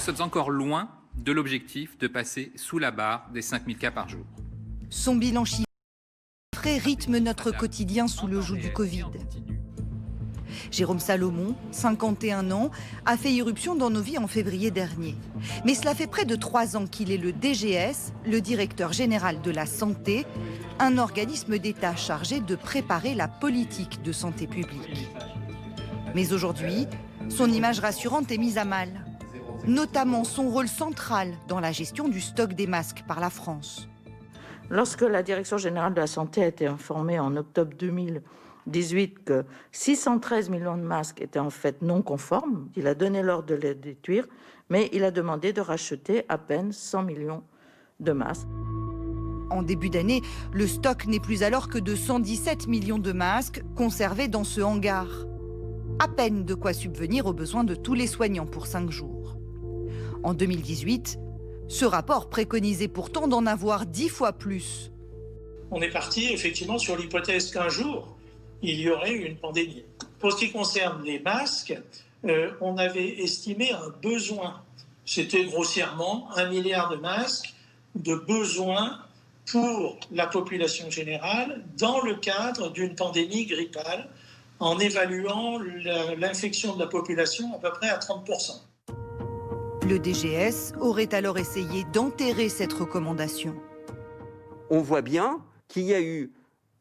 sommes encore loin de l'objectif de passer sous la barre des 5000 cas par jour. Son bilan chiffré rythme notre quotidien sous le joug du Covid. Jérôme Salomon, 51 ans, a fait irruption dans nos vies en février dernier. Mais cela fait près de 3 ans qu'il est le DGS, le directeur général de la santé, un organisme d'État chargé de préparer la politique de santé publique. Mais aujourd'hui, son image rassurante est mise à mal, notamment son rôle central dans la gestion du stock des masques par la France. Lorsque la Direction générale de la santé a été informée en octobre 2018 que 613 millions de masques étaient en fait non conformes, il a donné l'ordre de les détruire, mais il a demandé de racheter à peine 100 millions de masques. En début d'année, le stock n'est plus alors que de 117 millions de masques conservés dans ce hangar. À peine de quoi subvenir aux besoins de tous les soignants pour 5 jours. En 2018, ce rapport préconisait pourtant d'en avoir 10 fois plus. On est parti effectivement sur l'hypothèse qu'un jour, il y aurait une pandémie. Pour ce qui concerne les masques, on avait estimé un besoin. C'était grossièrement 1 milliard de masques de besoin pour la population générale dans le cadre d'une pandémie grippale, en évaluant l'infection de la population à peu près à 30%. Le DGS aurait alors essayé d'enterrer cette recommandation. On voit bien qu'il y a eu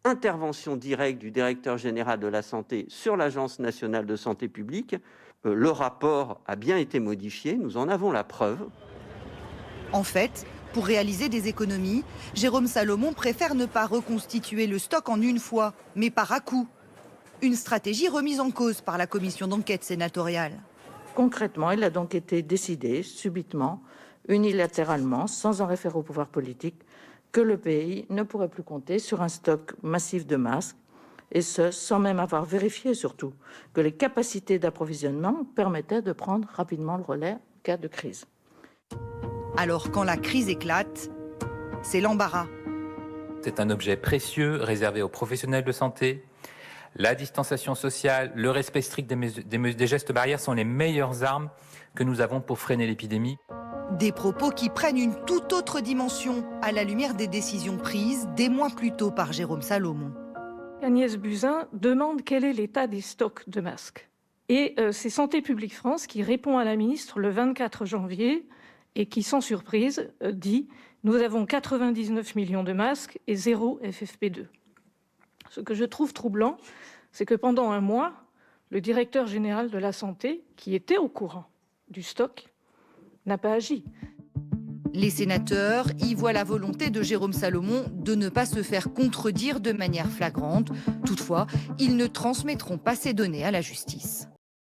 intervention directe du directeur général de la santé sur l'Agence nationale de santé publique. Le rapport a bien été modifié, nous en avons la preuve. En fait, pour réaliser des économies, Jérôme Salomon préfère ne pas reconstituer le stock en une fois, mais par à-coups. Une stratégie remise en cause par la commission d'enquête sénatoriale. Concrètement, il a donc été décidé, subitement, unilatéralement, sans en référer au pouvoir politique, que le pays ne pourrait plus compter sur un stock massif de masques, et ce, sans même avoir vérifié surtout que les capacités d'approvisionnement permettaient de prendre rapidement le relais en cas de crise. Alors quand la crise éclate, c'est l'embarras. C'est un objet précieux réservé aux professionnels de santé. La distanciation sociale, le respect strict des gestes barrières sont les meilleures armes que nous avons pour freiner l'épidémie. Des propos qui prennent une toute autre dimension à la lumière des décisions prises des mois plus tôt par Jérôme Salomon. Agnès Buzyn demande quel est l'état des stocks de masques. Et c'est Santé publique France qui répond à la ministre le 24 janvier et qui, sans surprise, dit « Nous avons 99 millions de masques et 0 FFP2 ». Ce que je trouve troublant, c'est que pendant un mois, le directeur général de la santé, qui était au courant du stock, n'a pas agi. Les sénateurs y voient la volonté de Jérôme Salomon de ne pas se faire contredire de manière flagrante. Toutefois, ils ne transmettront pas ces données à la justice.